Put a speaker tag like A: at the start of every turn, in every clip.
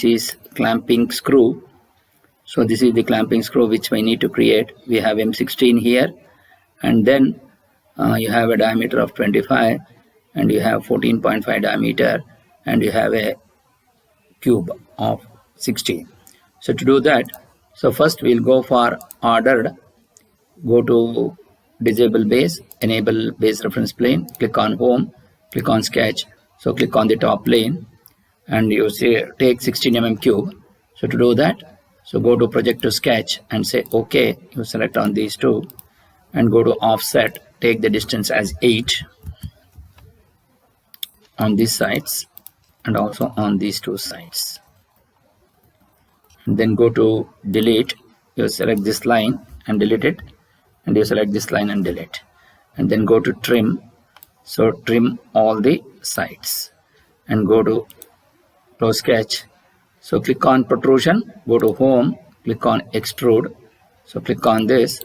A: is clamping screw. So this is the clamping screw which we need to create. We have M16 here, and then you have a diameter of 25, and you have 14.5 diameter, and you have a cube of 16. So to do that, so first we'll go for ordered. Go to disable base, enable base reference plane, click on home, click on sketch. So click on the top plane, and you say take 16 mm cube. So to do that, so go to project to sketch and say OK. You select on these two and go to offset, take the distance as 8 on these sides and also on these two sides. And then go to delete. You select this line and delete it, and you select this line and delete, and then go to trim. So trim all the sides and go to close sketch. So click on protrusion, go to home, click on extrude. So click on this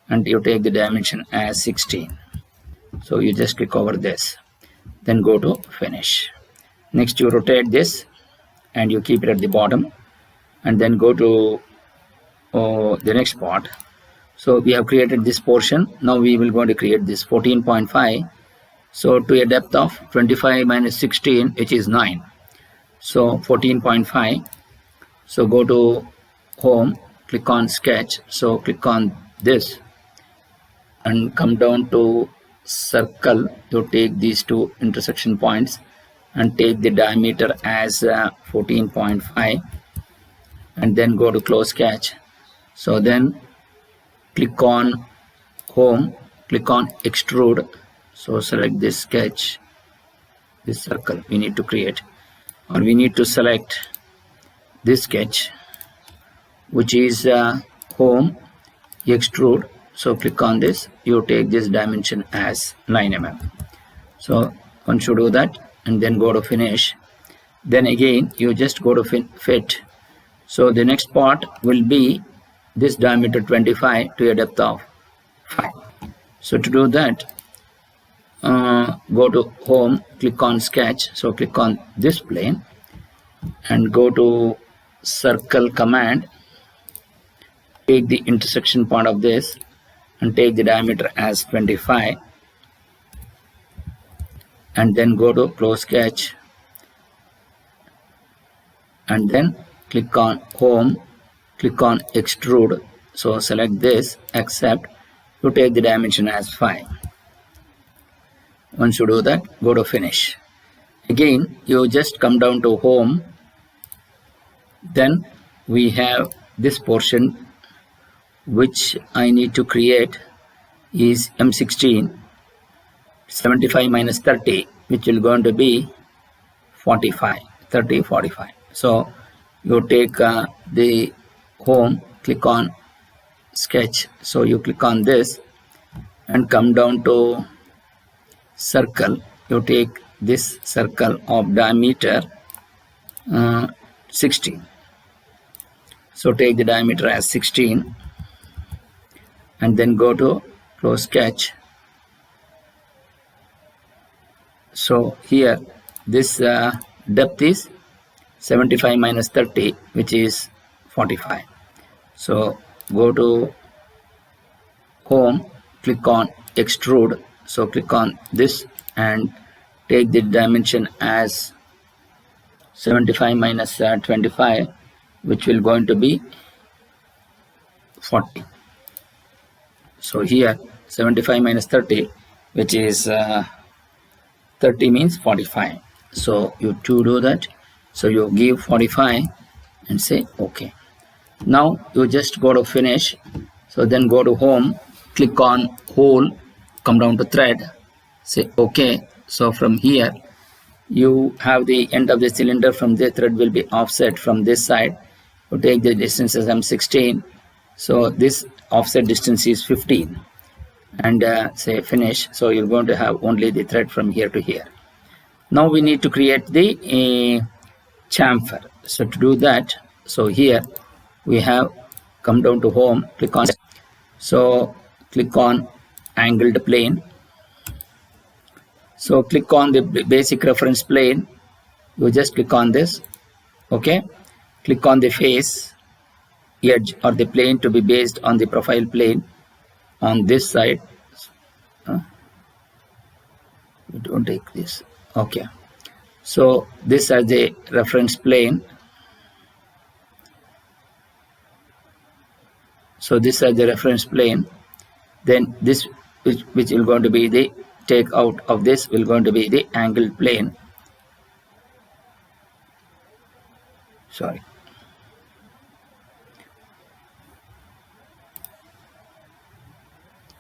A: and you take the dimension as 16. So you just click over this, then go to finish. Next you rotate this and you keep it at the bottom, and then go to the next part. So we have created this portion. Now we will going to create this 14.5. So to a depth of 25 minus 16, which is 9. So 14.5. So go to home, click on sketch. So click on this and come down to circle. You take these two intersection points and take the diameter as 14.5, and then go to close sketch. So then click on home, click on extrude. So select this sketch, this circle we need to create, or we need to select this sketch, which is home, extrude. So click on this, you take this dimension as 9 mm. So once you do that, and then go to finish, then again you just go to fit. So the next part will be this diameter 25 to a depth of 5. So to do that, go to home, click on sketch. So click on this plane and go to circle command, take the intersection part of this and take the diameter as 25, and then go to close sketch and then click on home, click on extrude. So select this, accept, you take the dimension as 5. Once you do that, go to finish. Again you just come down to home, then we have this portion which I need to create is M16, 75 minus 30, which will going to be 45, 30, 45. So you take the home, click on sketch. So you click on this and come down to circle. You take this circle of diameter 16. So take the diameter as 16 and then go to close sketch. So here this depth is 75 minus 30, which is 45. So go to home, click on extrude. So click on this and take the dimension as 75 minus 25, which will going to be 40. So here 75 minus 30, which is 30 means 45. So you to do that, so you give 45 and say OK. Now you just go to finish. So then go to home, click on hole, come down to thread, say OK. So from here you have the end of the cylinder. From the thread will be offset from this side. You take the distance as M16. So this offset distance is 15, and say finish. So you're going to have only the thread from here to here. Now we need to create the chamfer. So to do that, so here we have come down to home, click on, so click on angled plane. So click on the basic reference plane, you just click on this, okay. click on the face edge or the plane to be based on the profile plane on this side. We don't take this. Okay, so this as the reference plane. So this as the reference plane. Then this which will going to be the take out of this will going to be the angled plane. Sorry.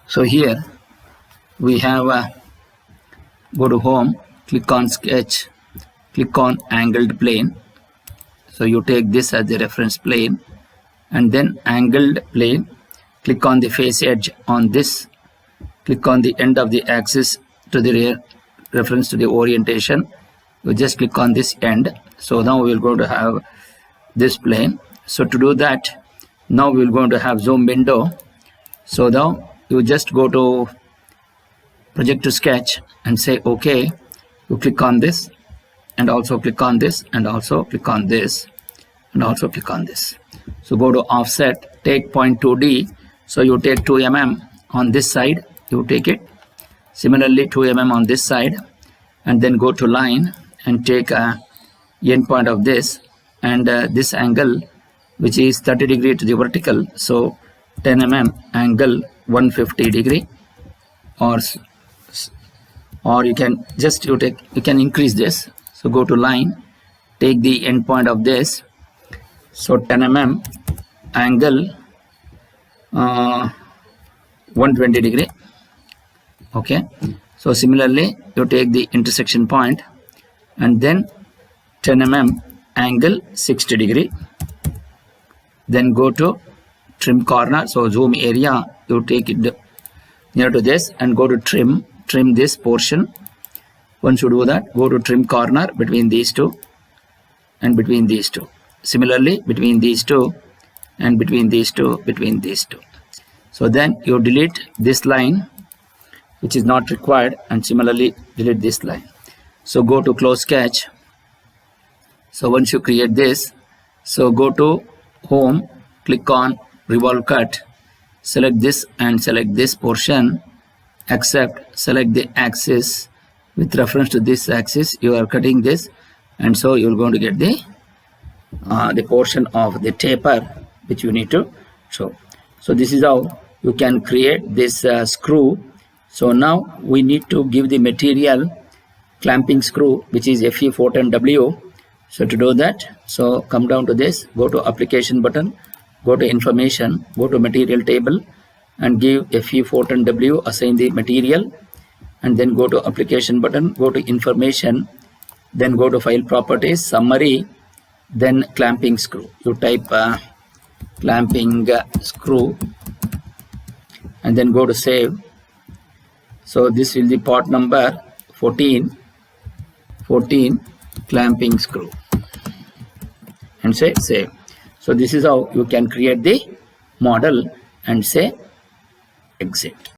A: So here we have go to home, click on sketch, click on angled plane. So you take this as the reference plane and then angled plane, click on the face edge on this, click on the end of the axis to the rear reference to the orientation. You just click on this end. So now we're going to have this plane. So to do that, now we're going to have zoom window. So now you just go to project to sketch and say okay. You click on this and also click on this and also click on this and also click on this. So go to offset, take 0.2D. So you take 2 mm on this side, you take it. Similarly 2 mm on this side, and then go to line and take a end point of this and this angle which is 30 degree to the vertical. So 10 mm angle 150 degree, or you can just you can increase this. So go to line, take the end point of this. So 10 mm angle 120 degree. Okay, so similarly you take the intersection point and then 10 mm angle 60 degree. Then go to trim corner. So zoom area, you take it near to this and go to trim this portion. Once you do that, go to trim corner between these two and between these two. Similarly between these two and between these two, between these two. So then you delete this line which is not required and similarly delete this line. So go to close sketch. So once you create this, so go to home, click on revolve cut, select this and select this portion, except select the axis with reference to this axis. You are cutting this, and so you're going to get the portion of the taper which you need to show. So this is how you can create this screw. So now we need to give the material clamping screw which is FE410W. So to do that, so come down to this, go to application button, go to information, go to material table and give FE410W, assign the material, and then go to application button, go to information, then go to file properties, summary, then clamping screw. You type clamping screw and then go to save. So this will be part number 14 clamping screw and say save. So this is how you can create the model and say exit.